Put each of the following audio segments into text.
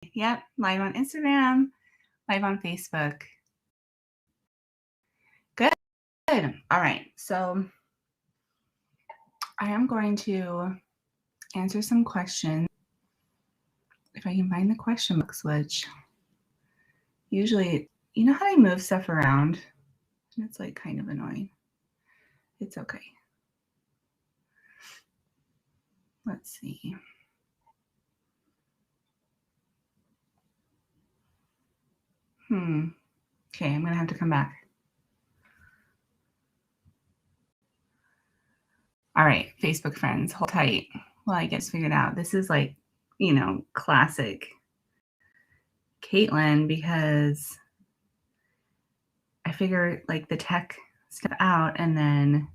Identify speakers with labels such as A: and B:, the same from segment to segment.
A: Yep, live on Instagram, live on Facebook. Good. All right. So I am going to answer some questions. If I can find the question box, which usually, you know how I move stuff around? And it's like kind of annoying. It's okay. Let's see. Okay, I'm going to have to come back. All right, Facebook friends, hold tight while I get figured out. This is like, classic Caitlin, because I figure like the tech stuff out, and then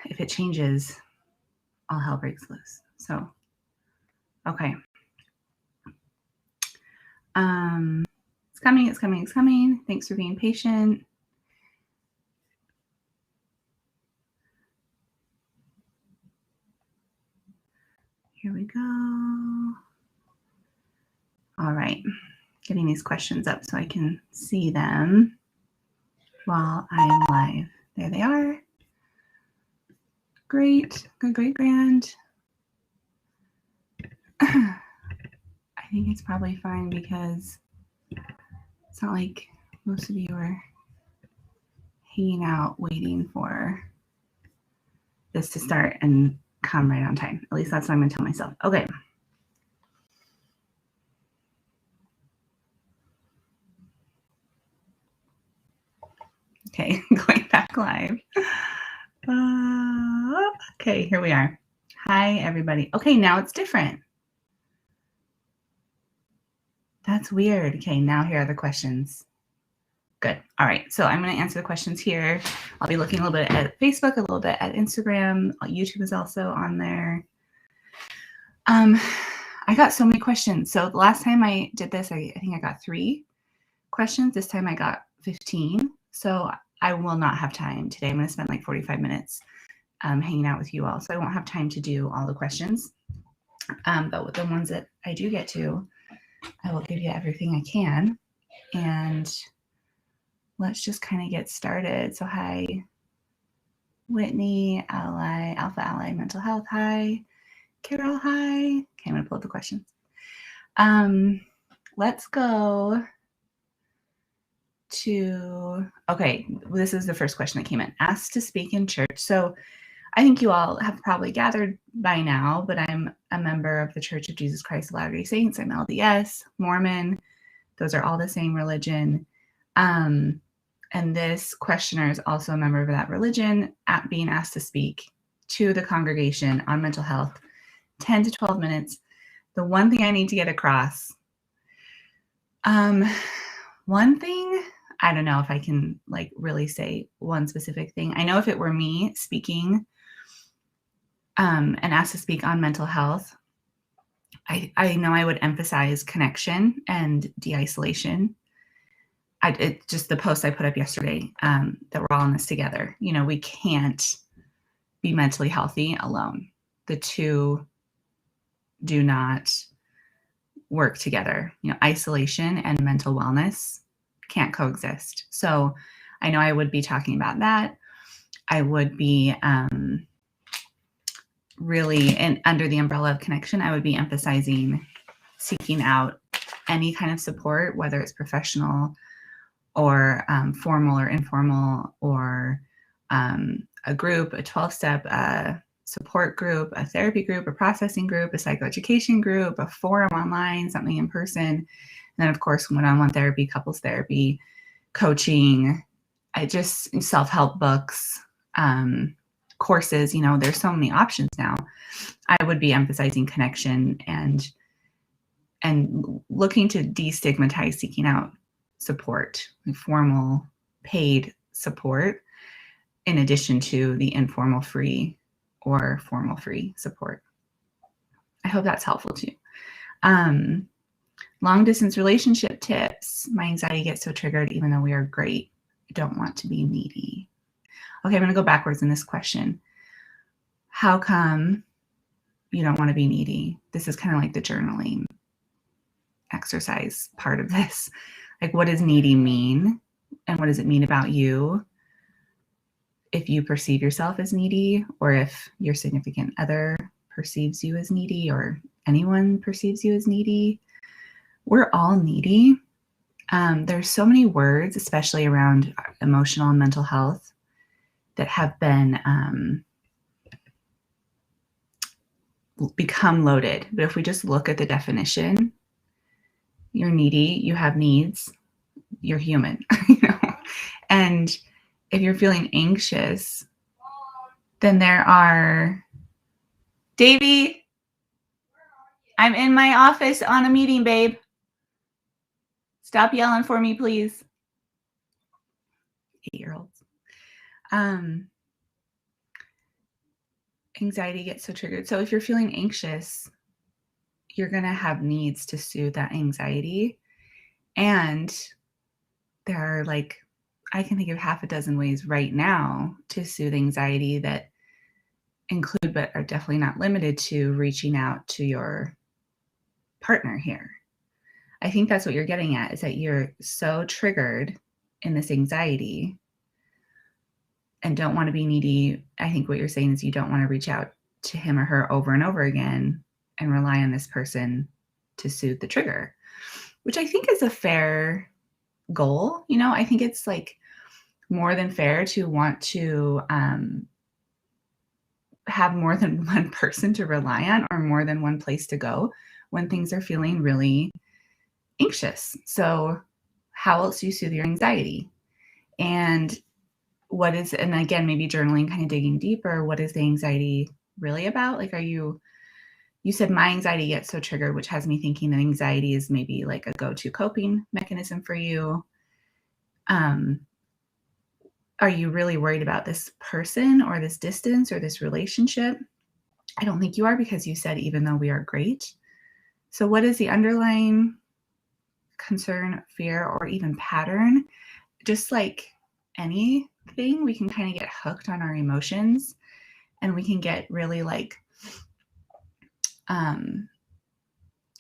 A: if it changes, all hell breaks loose. So, okay. It's coming, it's coming, it's coming. Thanks for being patient. Here we go. All right. Getting these questions up so I can see them while I'm live. There they are. Great. Good, great, grand. I think it's probably fine because it's not like most of you are hanging out waiting for this to start and come right on time. At least that's what I'm going to tell myself. Okay. Okay, going back live. Okay, here we are. Hi, everybody. Okay, now it's different. That's weird. Okay, now here are the questions. Good. All right, so I'm going to answer the questions here. I'll be looking a little bit at Facebook, a little bit at Instagram. YouTube is also on there. I got so many questions. So the last time I did this, I think I got 3 questions. This time I got 15. So I will not have time today. I'm going to spend like 45 minutes hanging out with you all. So I won't have time to do all the questions. But with the ones that I do get to, I will give you everything I can. And let's just kind of get started. So hi, Whitney, Ally, Alpha Ally, Mental Health, hi. Carol, hi. Okay, I'm going to pull up the questions. Let's go to, okay, this is the first question that came in. Asked to speak in church. So I think you all have probably gathered by now, but I'm a member of the Church of Jesus Christ of Latter-day Saints. I'm LDS, Mormon. Those are all the same religion. And this questioner is also a member of that religion, being asked to speak to the congregation on mental health, 10 to 12 minutes. The one thing I need to get across, one thing, I don't know if I can like really say one specific thing. I know if it were me speaking and asked to speak on mental health, I know I would emphasize connection and de-isolation. It's just the post I put up yesterday, that we're all in this together. We can't be mentally healthy alone. The two do not work together. Isolation and mental wellness can't coexist. So I know I would be talking about that. I would be really, and under the umbrella of connection, I would be emphasizing seeking out any kind of support, whether it's professional or formal or informal, or a group, a 12-step support group, a therapy group, a processing group, a psychoeducation group, a forum online, something in person, and then of course one-on-one therapy, couples therapy, coaching, just self-help books, courses. There's so many options now. I would be emphasizing connection and looking to destigmatize seeking out support, formal paid support, in addition to the informal free or formal free support. I hope that's helpful too. Long distance relationship tips. My anxiety gets so triggered even though we are great. I don't want to be needy. Okay, I'm going to go backwards in this question. How come you don't want to be needy. This is kind of like the journaling exercise part of this. Like, what does needy mean? And what does it mean about you? If you perceive yourself as needy, or if your significant other perceives you as needy, or anyone perceives you as needy, we're all needy. There's so many words, especially around emotional and mental health, that have been become loaded. But if we just look at the definition, you're needy, you have needs, you're human, you know? And if you're feeling anxious, then there are, Davy, I'm in my office on a meeting, babe. Stop yelling for me, please. 8-year-olds. Anxiety gets so triggered. So if you're feeling anxious, you're going to have needs to soothe that anxiety. And there are, like, I can think of half a dozen ways right now to soothe anxiety that include, but are definitely not limited to, reaching out to your partner here. I think that's what you're getting at, is that you're so triggered in this anxiety and don't want to be needy. I think what you're saying is you don't want to reach out to him or her over and over again and rely on this person to soothe the trigger, which I think is a fair goal. You know, I think it's like more than fair to want to have more than one person to rely on, or more than one place to go when things are feeling really anxious. So how else do you soothe your anxiety? And and again, maybe journaling, kind of digging deeper, what is the anxiety really about? Like, you said my anxiety gets so triggered, which has me thinking that anxiety is maybe like a go-to coping mechanism for you. Are you really worried about this person or this distance or this relationship? I don't think you are, because you said, even though we are great. So what is the underlying concern, fear, or even pattern? Just like anything, we can kind of get hooked on our emotions, and we can get really like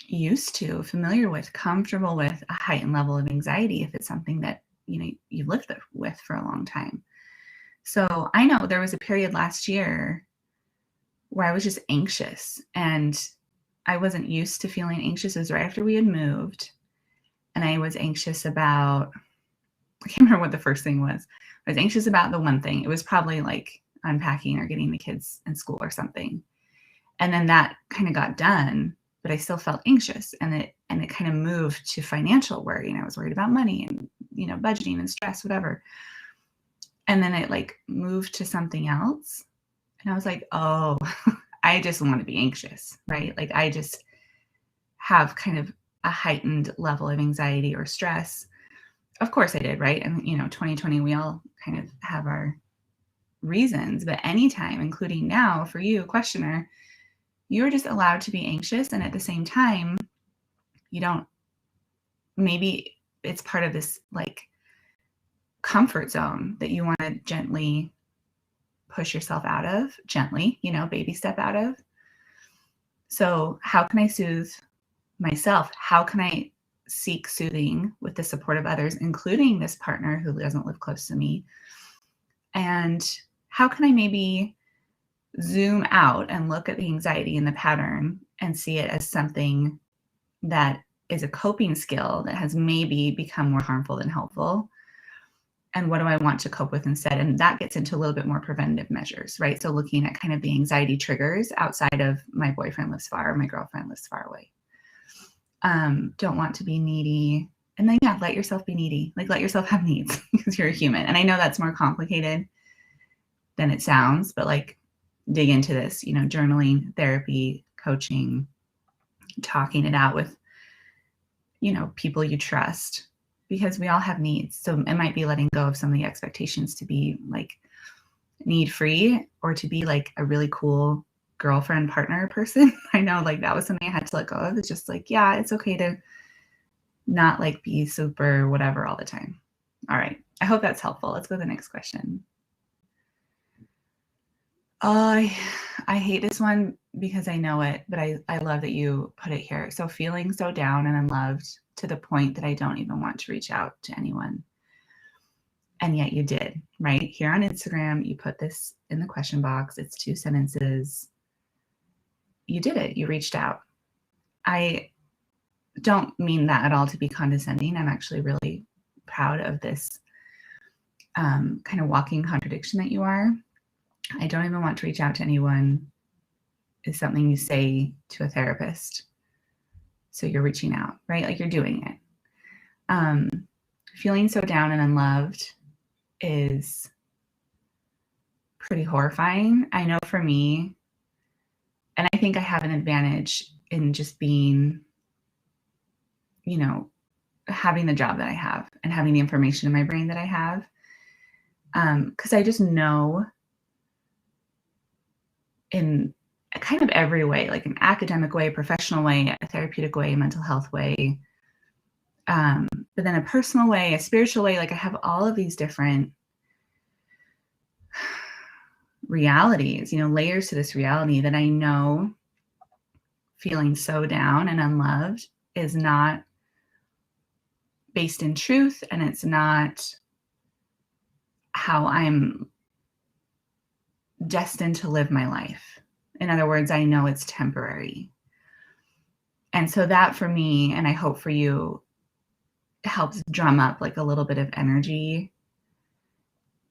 A: used to, familiar with, comfortable with a heightened level of anxiety if it's something that, you know, you've lived with for a long time. So I know there was a period last year where I was just anxious, and I wasn't used to feeling anxious. It was right after we had moved, and I was anxious about, I can't remember what the first thing was. I was anxious about the one thing. It was probably like unpacking or getting the kids in school or something. And then that kind of got done, but I still felt anxious, and it kind of moved to financial worry, and I was worried about money and, you know, budgeting and stress, whatever. And then it like moved to something else, and I was like, oh, I just want to be anxious, right? Like, I just have kind of a heightened level of anxiety or stress. Of course I did, right? And, you know, 2020, we all kind of have our reasons, but anytime, including now for you, questioner, you're just allowed to be anxious. And at the same time, you don't, maybe it's part of this like comfort zone that you want to gently push yourself out of, gently, you know, baby step out of. So how can I soothe myself? How can I seek soothing with the support of others, including this partner who doesn't live close to me? And how can I maybe zoom out and look at the anxiety and the pattern and see it as something that is a coping skill that has maybe become more harmful than helpful? And what do I want to cope with instead? And that gets into a little bit more preventative measures, right? So looking at kind of the anxiety triggers outside of my boyfriend lives far, or my girlfriend lives far away. Don't want to be needy. And then, yeah, let yourself be needy. Like, let yourself have needs because you're a human. And I know that's more complicated than it sounds, but like, dig into this, you know, journaling, therapy, coaching, talking it out with, you know, people you trust, because we all have needs. So it might be letting go of some of the expectations to be like need free, or to be like a really cool girlfriend partner person. I know, like, that was something I had to let go of. It's just like, yeah, it's okay to not like be super whatever all the time. All right. I hope that's helpful. Let's go to the next question. I hate this one because I know it, but I love that you put it here. So feeling so down and unloved to the point that I don't even want to reach out to anyone. And yet you did, right? Here on Instagram, you put this in the question box. It's 2 sentences. You did it. You reached out. I don't mean that at all to be condescending. I'm actually really proud of this kind of walking contradiction that you are. I don't even want to reach out to anyone is something you say to a therapist. So you're reaching out, right? Like you're doing it. Feeling so down and unloved is pretty horrifying. I know for me, and I think I have an advantage in just being, you know, having the job that I have and having the information in my brain that I have. Because I just know in kind of every way, like an academic way, professional way, a therapeutic way, a mental health way, but then a personal way, a spiritual way, like I have all of these different realities, you know, layers to this reality that I know feeling so down and unloved is not based in truth, and it's not how I'm destined to live my life. In other words, I know it's temporary. And so that for me, and I hope for you, helps drum up like a little bit of energy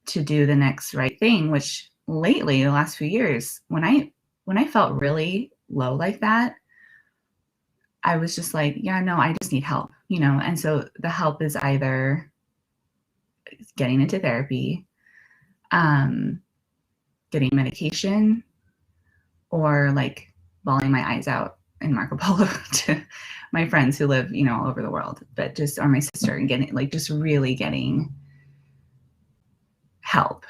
A: to do the next right thing, which lately, the last few years, when I felt really low like that, I was just like, yeah, no, I just need help, you know? And so the help is either getting into therapy, getting medication, or like bawling my eyes out in Marco Polo to my friends who live, you know, all over the world, but just, or my sister, and getting like, just really getting help.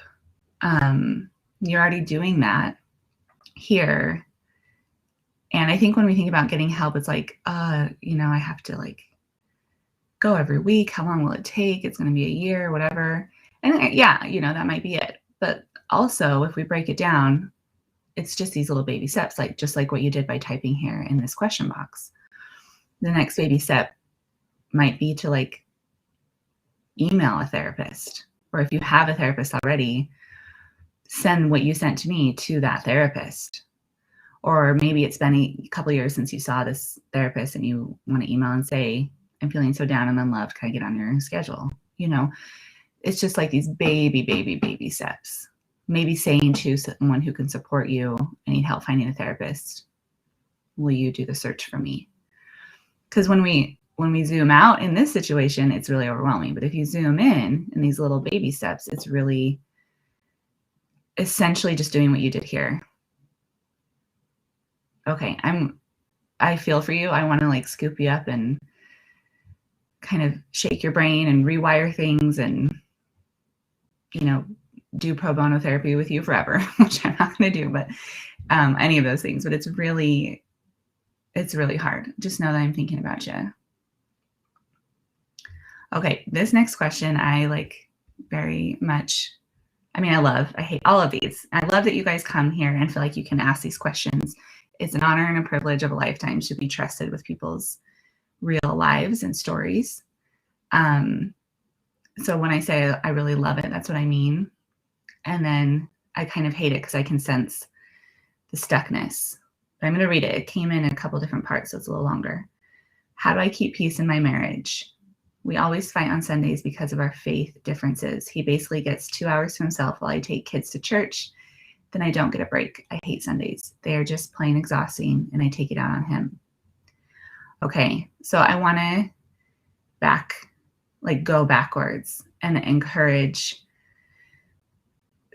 A: You're already doing that here. And I think when we think about getting help, it's like, you know, I have to like go every week. How long will it take? It's going to be a year, whatever. And yeah, you know, that might be it. But also, if we break it down, it's just these little baby steps, like just like what you did by typing here in this question box. The next baby step might be to like email a therapist, or if you have a therapist already, send what you sent to me to that therapist. Or maybe it's been a couple of years since you saw this therapist and you want to email and say, I'm feeling so down and unloved. Can I get on your schedule? You know, it's just like these baby steps. Maybe saying to someone who can support you, I need help finding a therapist. Will you do the search for me? Because when we zoom out in this situation, it's really overwhelming. But if you zoom in these little baby steps, it's really essentially just doing what you did here. Okay, I feel for you. I want to like scoop you up and kind of shake your brain and rewire things and, you know, do pro bono therapy with you forever, which I'm not going to do, but any of those things. But it's really hard. Just know that I'm thinking about you. Okay, this next question I like very much. I mean, I hate all of these. I love that you guys come here and feel like you can ask these questions. It's an honor and a privilege of a lifetime to be trusted with people's real lives and stories. So when I say I really love it, that's what I mean. And then I kind of hate it because I can sense the stuckness. But I'm going to read it. It came in a couple different parts, so it's a little longer. How do I keep peace in my marriage? We always fight on Sundays because of our faith differences. He basically gets 2 hours to himself while I take kids to church. Then I don't get a break. I hate Sundays. They are just plain exhausting, and I take it out on him. Okay, so I want to go backwards and encourage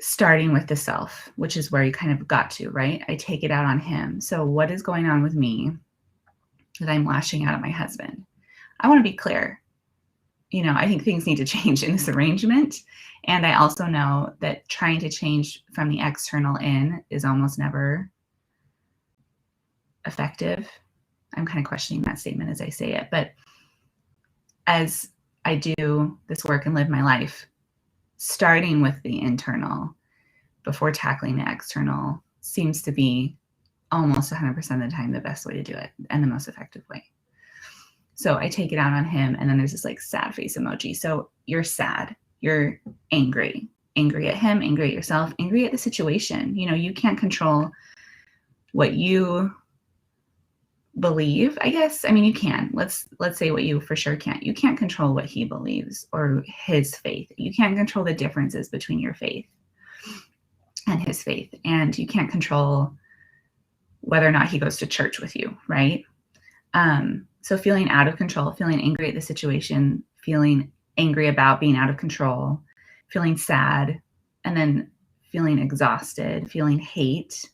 A: starting with the self, which is where you kind of got to, right? I take it out on him. So what is going on with me that I'm lashing out at my husband? I want to be clear. You know, I think things need to change in this arrangement. And I also know that trying to change from the external in is almost never effective. I'm kind of questioning that statement as I say it. But as I do this work and live my life, starting with the internal before tackling the external seems to be almost 100% of the time the best way to do it and the most effective way. So I take it out on him, and then there's this like sad face emoji. So you're sad, you're angry at him, angry at yourself, angry at the situation. You know, you can't control what you believe, I guess. I mean, you can. Let's say what you for sure can't. You can't control what he believes or his faith. You can't control the differences between your faith and his faith. And you can't control whether or not he goes to church with you, right? So feeling out of control, feeling angry at the situation, feeling angry about being out of control, feeling sad, and then feeling exhausted, feeling hate.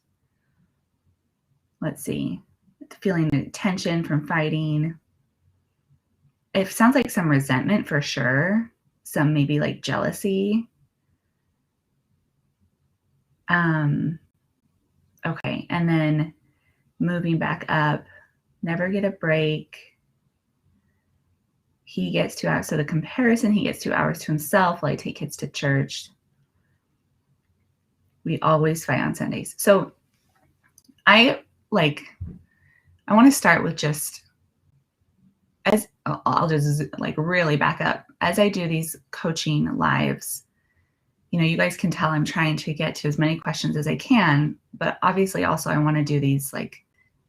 A: Let's see, feeling the tension from fighting. It sounds like some resentment for sure, some maybe like jealousy. Okay, and then moving back up, never get a break. He gets 2 hours. So the comparison, he gets 2 hours to himself while I take kids to church. We always fight on Sundays. So I want to start with just I'll just like really back up. As I do these coaching lives, you know, you guys can tell I'm trying to get to as many questions as I can, but obviously also I want to do these like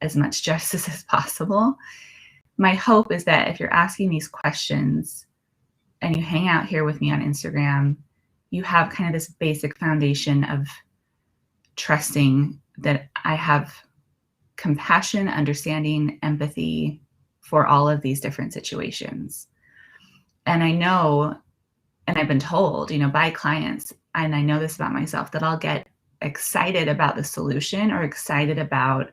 A: as much justice as possible. My hope is that if you're asking these questions and you hang out here with me on Instagram, you have kind of this basic foundation of trusting that I have compassion, understanding, empathy for all of these different situations. And I know, and I've been told, you know, by clients, and I know this about myself, that I'll get excited about the solution or excited about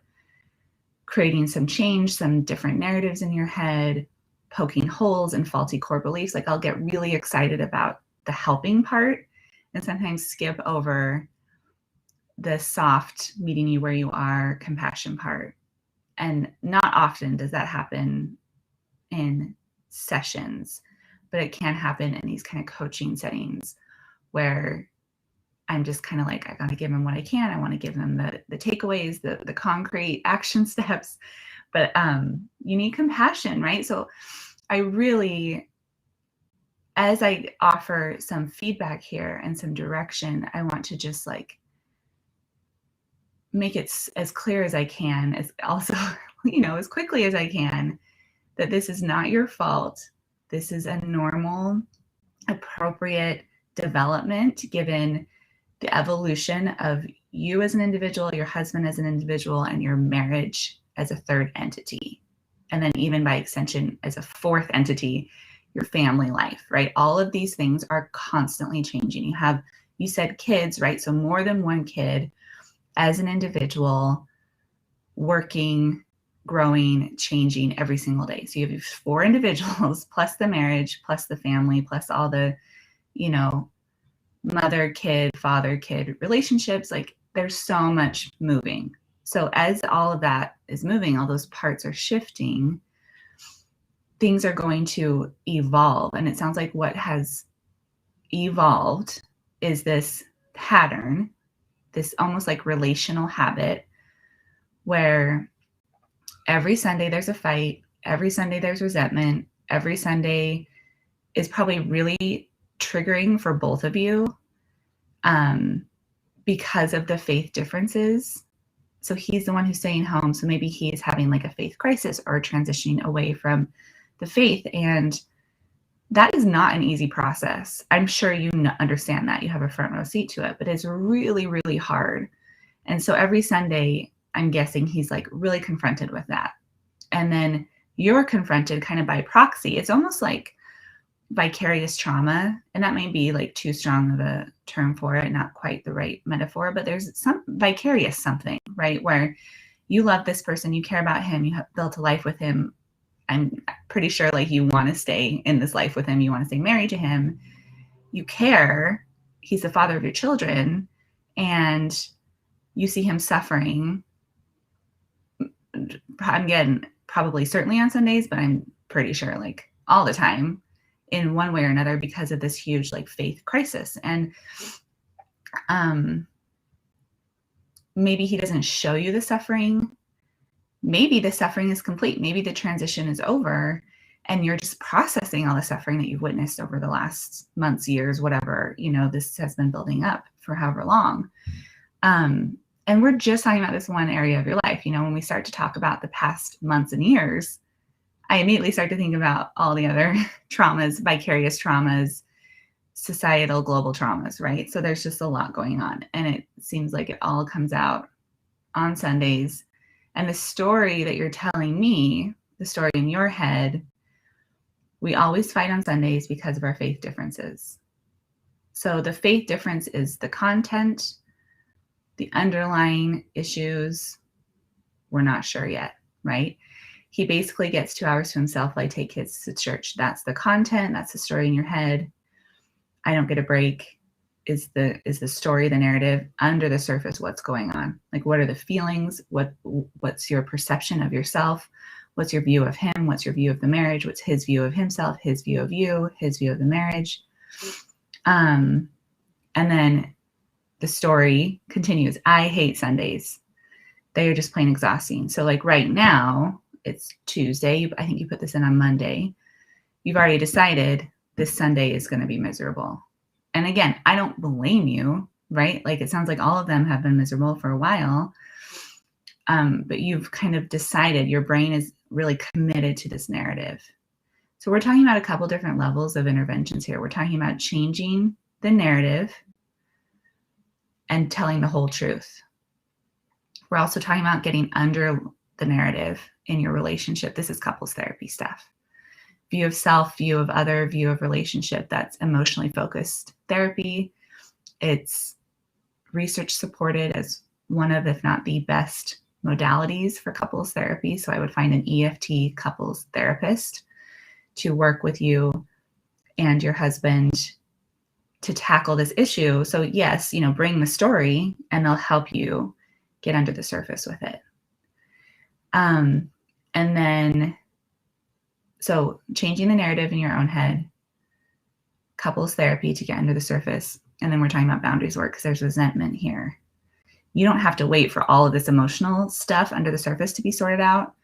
A: creating some change, some different narratives in your head, poking holes in faulty core beliefs. Like I'll get really excited about the helping part and sometimes skip over the soft meeting you where you are compassion part. And not often does that happen in sessions, but it can happen in these kind of coaching settings where I'm just kind of like, I got to give them what I can. I want to give them the takeaways, the concrete action steps, but you need compassion, right? So I really, as I offer some feedback here and some direction, I want to just like make it as clear as I can, as also, you know, as quickly as I can, that this is not your fault. This is a normal, appropriate development given the evolution of you as an individual, your husband as an individual, and your marriage as a third entity. And then even by extension, as a fourth entity, your family life, right? All of these things are constantly changing. You said kids, right? So more than one kid as an individual, working, growing, changing every single day. So you have 4 individuals plus the marriage, plus the family, plus all the, you know, mother, kid, father, kid relationships. Like there's so much moving. So as all of that is moving, all those parts are shifting, things are going to evolve. And it sounds like what has evolved is this pattern, this almost like relational habit where every Sunday there's a fight, every Sunday there's resentment, every Sunday is probably really triggering for both of you because of the faith differences. So he's the one who's staying home. So maybe he's having like a faith crisis or transitioning away from the faith. And that is not an easy process. I'm sure you understand that. You have a front row seat to it, but it's really, really hard. And so every Sunday, I'm guessing he's like really confronted with that. And then you're confronted kind of by proxy. It's almost like vicarious trauma. And that may be like too strong of a term for it, not quite the right metaphor, but there's some vicarious something, right? Where you love this person, you care about him, you have built a life with him. I'm pretty sure like you want to stay in this life with him. You want to stay married to him. You care. He's the father of your children. And you see him suffering. I'm getting probably certainly on Sundays, but I'm pretty sure like all the time in one way or another because of this huge like faith crisis. And maybe he doesn't show you the suffering. Maybe the suffering is complete. Maybe the transition is over and you're just processing all the suffering that you've witnessed over the last months, years, whatever, this has been building up for however long. And we're just talking about this one area of your life. When we start to talk about the past months and years, I immediately start to think about all the other traumas, vicarious traumas, societal, global traumas, right? So there's just a lot going on. And it seems like it all comes out on Sundays. And the story that you're telling me, the story in your head, we always fight on Sundays because of our faith differences. So the faith difference is the content, the underlying issues, we're not sure yet, right? He basically gets 2 hours to himself while I take kids to church. That's the content. That's the story in your head. I don't get a break is the story, the narrative. Under the surface, what's going on? Like, what are the feelings? What's your perception of yourself? What's your view of him? What's your view of the marriage? What's his view of himself? His view of you? His view of the marriage? And then the story continues. I hate Sundays. They are just plain exhausting. So like right now, it's Tuesday. I think you put this in on Monday. You've already decided this Sunday is going to be miserable. And again, I don't blame you, right? Like it sounds like all of them have been miserable for a while. But you've kind of decided, your brain is really committed to this narrative. So we're talking about a couple different levels of interventions here. We're talking about changing the narrative and telling the whole truth. We're also talking about getting under the narrative in your relationship. This is couples therapy stuff. View of self, view of other, view of relationship. That's emotionally focused therapy. It's research supported as one of, if not the best modalities for couples therapy. So I would find an EFT couples therapist to work with you and your husband to tackle this issue. So yes, bring the story and they'll help you get under the surface with it. And then, so changing the narrative in your own head, couples therapy to get under the surface. And then we're talking about boundaries work because there's resentment here. You don't have to wait for all of this emotional stuff under the surface to be sorted out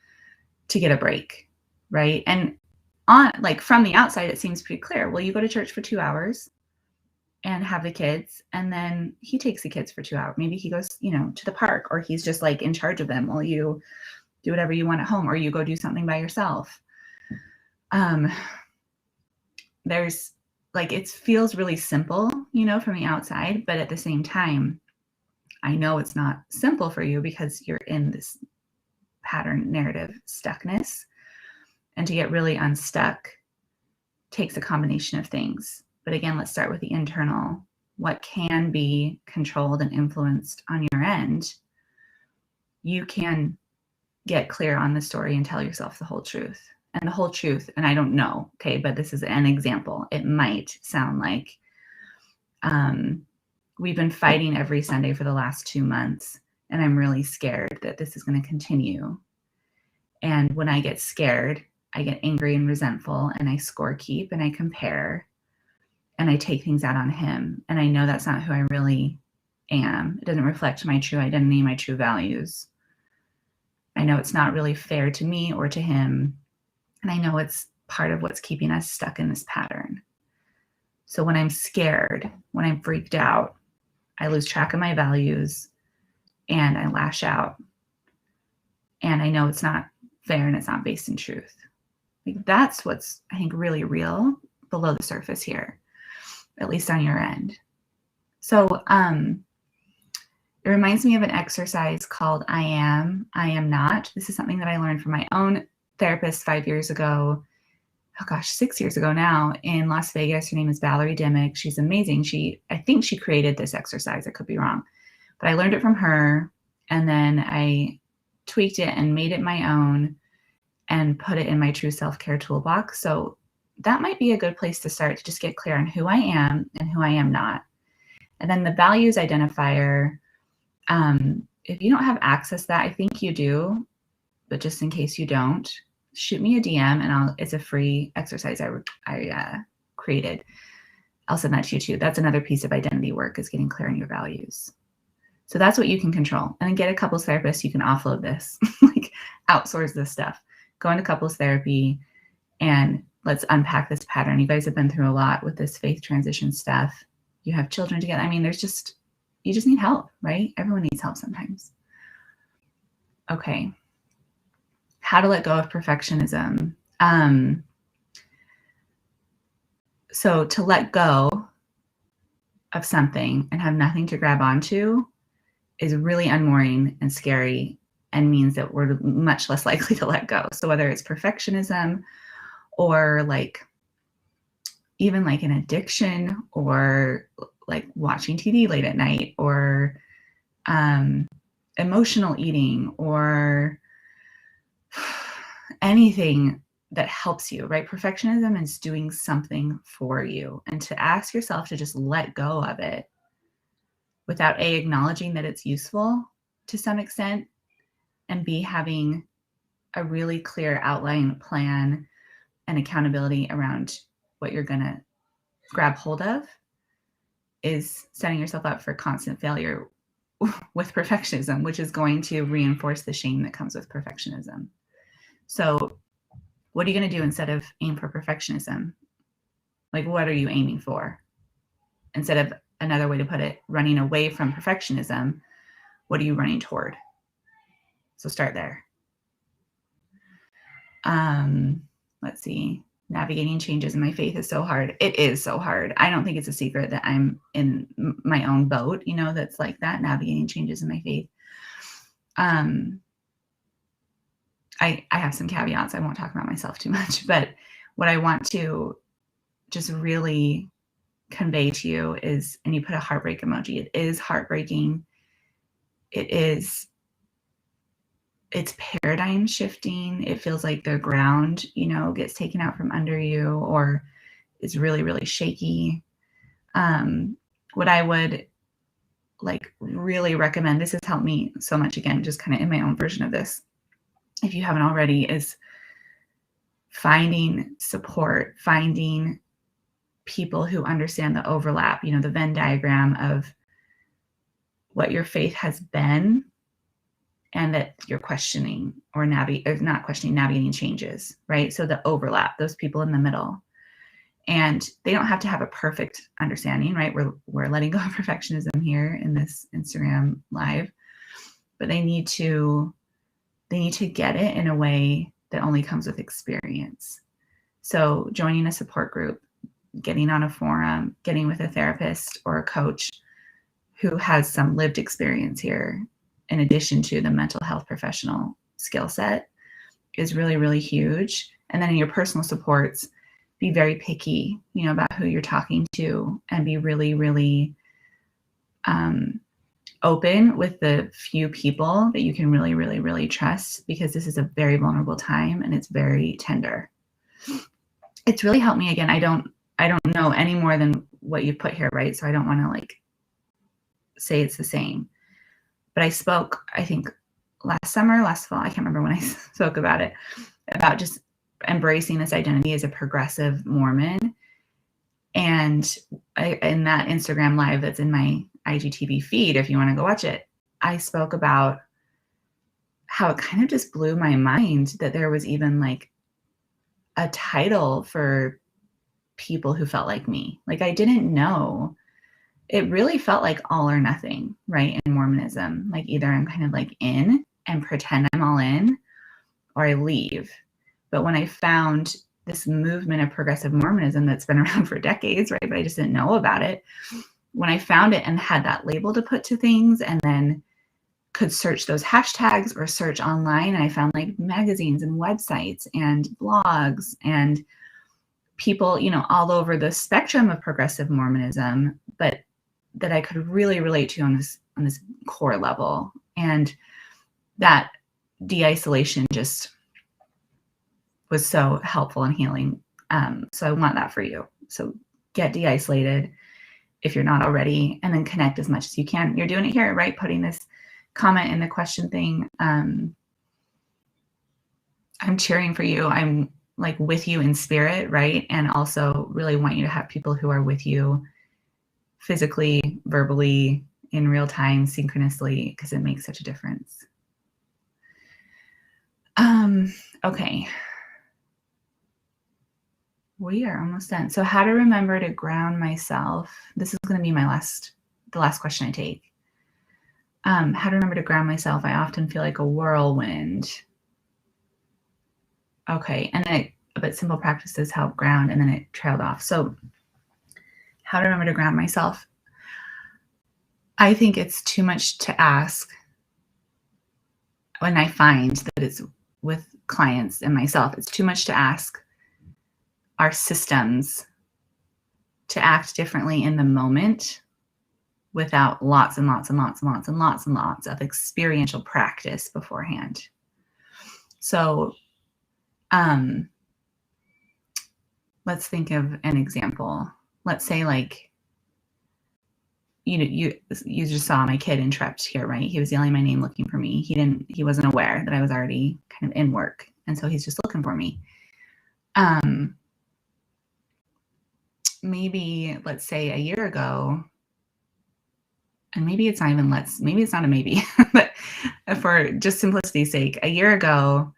A: to get a break, right? And from the outside, it seems pretty clear. Well, you go to church for 2 hours and have the kids, and then he takes the kids for 2 hours. Maybe he goes, to the park, or he's just like in charge of them while you do whatever you want at home, or you go do something by yourself. There's it feels really simple, from the outside, but at the same time, I know it's not simple for you because you're in this pattern narrative stuckness. And to get really unstuck takes a combination of things. But again, let's start with the internal. What can be controlled and influenced on your end? You can get clear on the story and tell yourself the whole truth. And the whole truth, and I don't know, okay, but this is an example. It might sound like we've been fighting every Sunday for the last 2 months, and I'm really scared that this is going to continue. And when I get scared, I get angry and resentful, and I score keep and I compare and I take things out on him. And I know that's not who I really am. It doesn't reflect my true identity, my true values. I know it's not really fair to me or to him. And I know it's part of what's keeping us stuck in this pattern. So when I'm scared, when I'm freaked out, I lose track of my values and I lash out. And I know it's not fair and it's not based in truth. That's what's, I think, really real below the surface here, at least on your end. So it reminds me of an exercise called I Am Not. This is something that I learned from my own therapist 5 years ago. Oh gosh, 6 years ago now in Las Vegas. Her name is Valerie Dimmick. She's amazing. I think she created this exercise. I could be wrong, but I learned it from her and then I tweaked it and made it my own and put it in my true self-care toolbox. So that might be a good place to start, to just get clear on who I am and who I am not. And then the values identifier, if you don't have access to that, I think you do, but just in case you don't, shoot me a DM and it's a free exercise I created. I'll send that to you too. That's another piece of identity work, is getting clear on your values. So that's what you can control. And then get a couples therapist. You can offload this, like outsource this stuff. Go into couples therapy and let's unpack this pattern. You guys have been through a lot with this faith transition stuff. You have children together. I mean, you just need help, right? Everyone needs help sometimes. Okay. How to let go of perfectionism. So to let go of something and have nothing to grab onto is really unmooring and scary, and means that we're much less likely to let go. So whether it's perfectionism or like even like an addiction, or like watching TV late at night, or emotional eating, or anything that helps you, right? Perfectionism is doing something for you, and to ask yourself to just let go of it without acknowledging that it's useful to some extent, and having a really clear outline, plan, and accountability around what you're going to grab hold of, is setting yourself up for constant failure with perfectionism, which is going to reinforce the shame that comes with perfectionism. So what are you going to do instead of aim for perfectionism? Like, what are you aiming for? Instead of, another way to put it, running away from perfectionism, what are you running toward? So start there. Let's see. Navigating changes in my faith is so hard. It is so hard. I don't think it's a secret that I'm in my own boat, that's like that, navigating changes in my faith. I have some caveats. I won't talk about myself too much, but what I want to just really convey to you is, and you put a heartbreak emoji, it is heartbreaking. It's paradigm shifting. It feels like the ground, gets taken out from under you, or is really, really shaky. What I would like really recommend, this has helped me so much, again, just kind of in my own version of this, if you haven't already, is finding support, finding people who understand the overlap, the Venn diagram of what your faith has been, and that you're questioning or not questioning, navigating changes, right? So the overlap, those people in the middle. And they don't have to have a perfect understanding, right? We're letting go of perfectionism here in this Instagram live, but they need to get it in a way that only comes with experience. So joining a support group, getting on a forum, getting with a therapist or a coach who has some lived experience here, in addition to the mental health professional skill set, is really, really huge. And then in your personal supports, be very picky, about who you're talking to, and be really, really open with the few people that you can really, really, really trust, because this is a very vulnerable time and it's very tender. It's really helped me. Again, I don't know any more than what you put here, right? So I don't want to like say it's the same. But I spoke, I think last fall, I can't remember when I spoke about it, about just embracing this identity as a progressive Mormon. And in that Instagram live that's in my IGTV feed, if you want to go watch it, I spoke about how it kind of just blew my mind that there was even like a title for people who felt like me. Like, I didn't know. It really felt like all or nothing, right? In Mormonism, like either I'm kind of like in and pretend I'm all in, or I leave. But when I found this movement of progressive Mormonism that's been around for decades, right? But I just didn't know about it. When I found it and had that label to put to things, and then could search those hashtags or search online, and I found like magazines and websites and blogs and people, all over the spectrum of progressive Mormonism, but that I could really relate to on this core level. And that de-isolation just was so helpful and healing. So I want that for you. So get de-isolated if you're not already, and then connect as much as you can. You're doing it here, right? Putting this comment in the question thing. I'm cheering for you. I'm like with you in spirit, right? And also really want you to have people who are with you physically, verbally, in real time synchronously because it makes such a difference. Okay. We are almost done. So how to remember to ground myself. This is going to be the last question I take. How to remember to ground myself. I often feel like a whirlwind. Okay. And then but simple practices help ground, and then it trailed off. So how to remember to ground myself. I think it's too much to ask when I find that it's with clients and myself, it's too much to ask our systems to act differently in the moment without lots and lots and lots and lots and lots and lots of experiential practice beforehand. So let's think of an example. Let's say like, you just saw my kid interrupt here, right? He was yelling my name, looking for me. He wasn't aware that I was already kind of in work. And so he's just looking for me. Maybe let's say a year ago, and maybe it's not a maybe, but for just simplicity's sake, a year ago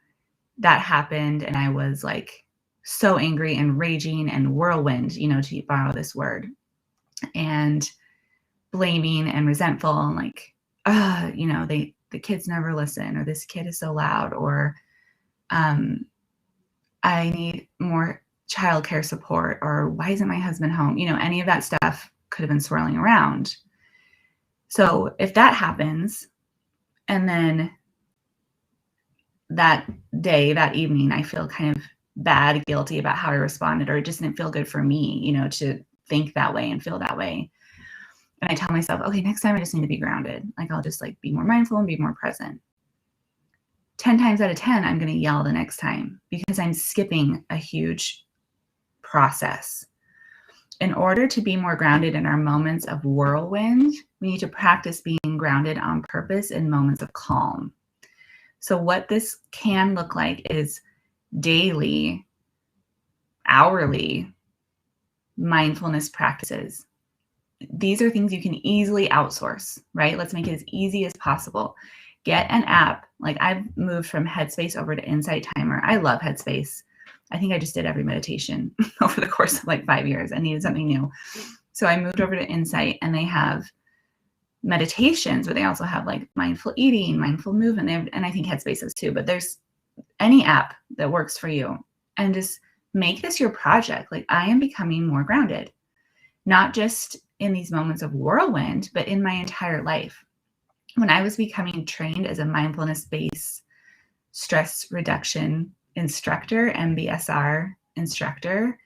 A: that happened and I was like so angry and raging and whirlwind, to borrow this word, and blaming and resentful and like, the kids never listen, or this kid is so loud, or I need more childcare support, or why isn't my husband home? Any of that stuff could have been swirling around. So if that happens, and then that day, that evening, I feel kind of bad, guilty about how I responded, or it just didn't feel good for me, to think that way and feel that way. And I tell myself, okay, next time I just need to be grounded. Like I'll just like be more mindful and be more present. 10 times out of 10, I'm going to yell the next time because I'm skipping a huge process. In order to be more grounded in our moments of whirlwind, we need to practice being grounded on purpose in moments of calm. So what this can look like is daily, hourly mindfulness practices. These are things you can easily outsource, right? Let's make it as easy as possible. Get an app. Like I've moved from Headspace over to Insight Timer. I love Headspace. I think I just did every meditation over the course of like 5 years. I needed something new. So I moved over to Insight, and they have meditations, but they also have like mindful eating, mindful movement. And I think Headspace is too, but there's any app that works for you, and just make this your project. Like I am becoming more grounded, not just in these moments of whirlwind, but in my entire life. When I was becoming trained as a mindfulness-based stress reduction instructor, MBSR instructor,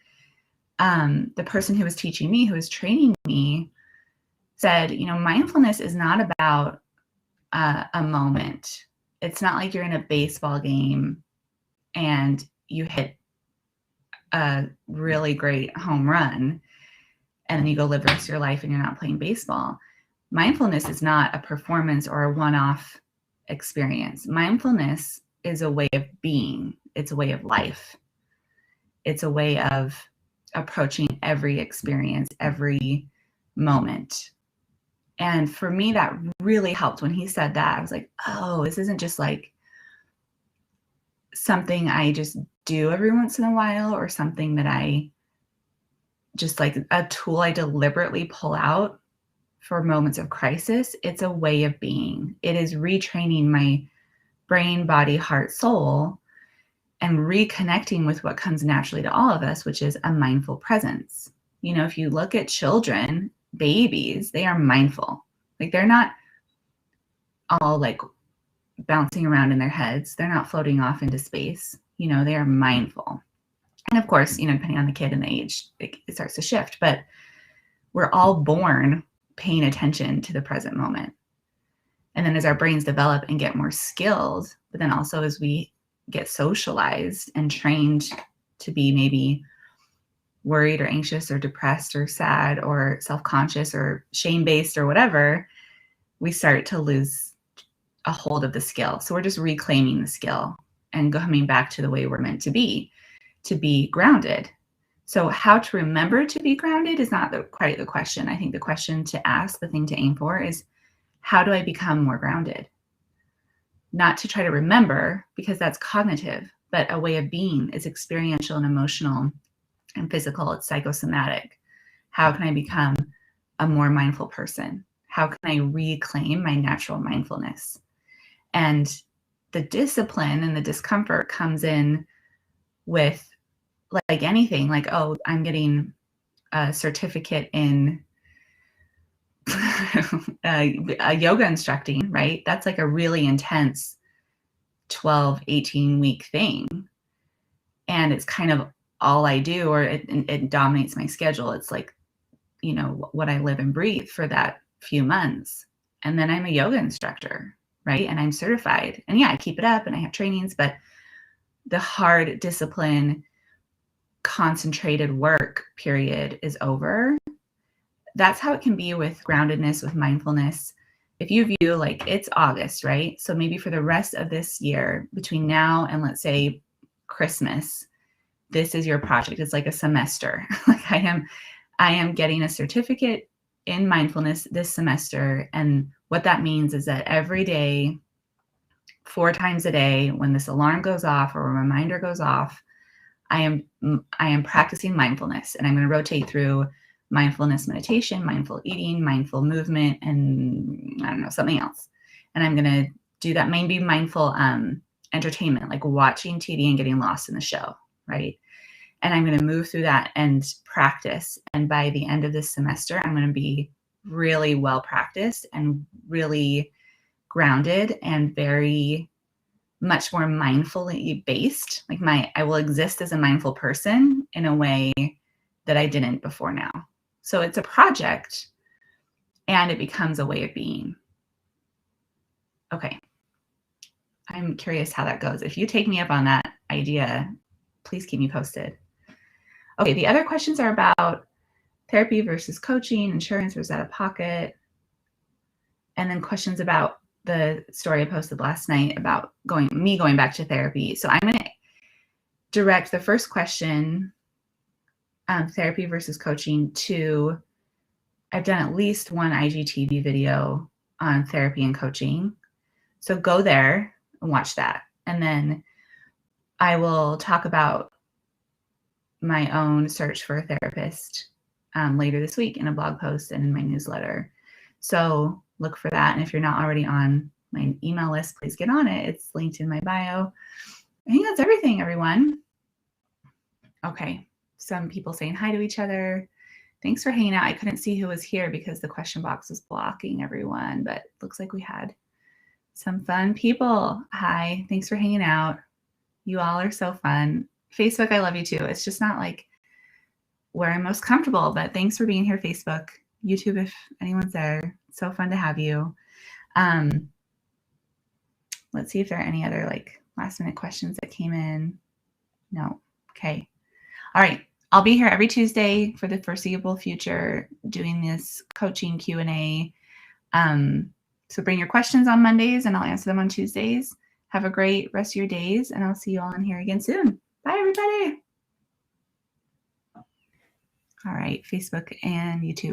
A: the person who was teaching me, who was training me, said, mindfulness is not about a moment. It's not like you're in a baseball game and you hit a really great home run and then you go live the rest of your life and you're not playing baseball. Mindfulness is not a performance or a one-off experience. Mindfulness is a way of being. It's a way of life. It's a way of approaching every experience, every moment. And for me, that really helped. When he said that, I was like, oh, this isn't just like something I just do every once in a while, or something that I just like a tool I deliberately pull out for moments of crisis. It's a way of being. It is retraining my brain, body, heart, soul, and reconnecting with what comes naturally to all of us, which is a mindful presence. If you look at children, babies, they are mindful. Like they're not all like bouncing around in their heads. They're not floating off into space. They are mindful. And of course, depending on the kid and the age, it starts to shift, but we're all born paying attention to the present moment. And then as our brains develop and get more skilled, but then also as we get socialized and trained to be maybe worried or anxious or depressed or sad or self-conscious or shame-based or whatever, we start to lose a hold of the skill. So we're just reclaiming the skill and coming back to the way we're meant to be grounded. So how to remember to be grounded is not quite the question. I think the question to ask, the thing to aim for, is how do I become more grounded? Not to try to remember, because that's cognitive, but a way of being is experiential and emotional and physical. It's psychosomatic. How can I become a more mindful person? How can I reclaim my natural mindfulness? And the discipline and the discomfort comes in with, like anything, like, oh, I'm getting a certificate in a yoga instructing, right? That's like a really intense 12, 18-week thing. And it's kind of all I do, or it dominates my schedule. It's like, what I live and breathe for that few months. And then I'm a yoga instructor, right? And I'm certified. And yeah, I keep it up and I have trainings, but the hard discipline, concentrated work period is over. That's how it can be with groundedness, with mindfulness. If you view, like, it's August, right? So maybe for the rest of this year, between now and let's say Christmas, this is your project. It's like a semester. Like I am getting a certificate in mindfulness this semester. And what that means is that every day, 4 times a day, when this alarm goes off or a reminder goes off, I am practicing mindfulness, and I'm going to rotate through mindfulness meditation, mindful eating, mindful movement, and I don't know, something else. And I'm going to do that, maybe mindful entertainment, like watching TV and getting lost in the show, right? And I'm going to move through that and practice. And by the end of this semester, I'm going to be really well practiced and really grounded and very much more mindfully based. Like I will exist as a mindful person in a way that I didn't before now. So it's a project and it becomes a way of being. Okay. I'm curious how that goes. If you take me up on that idea, please keep me posted. Okay. The other questions are about therapy versus coaching, insurance versus out of pocket. And then questions about the story I posted last night about going back to therapy. So I'm going to direct the first question, therapy versus coaching, to, I've done at least one IGTV video on therapy and coaching. So go there and watch that. And then I will talk about my own search for a therapist later this week in a blog post and in my newsletter. So look for that. And if you're not already on my email list, please get on it. It's linked in my bio. I think that's everything, everyone. Okay. Some people saying hi to each other. Thanks for hanging out. I couldn't see who was here because the question box was blocking everyone, but looks like we had some fun people. Hi. Thanks for hanging out. You all are so fun. Facebook, I love you too. It's just not like where I'm most comfortable, but thanks for being here, Facebook. YouTube, if anyone's there. It's so fun to have you. Let's see if there are any other like last minute questions that came in. No. Okay. All right. I'll be here every Tuesday for the foreseeable future doing this coaching Q&A. So bring your questions on Mondays and I'll answer them on Tuesdays. Have a great rest of your days, and I'll see you all in here again soon. Bye, everybody. All right, Facebook and YouTube.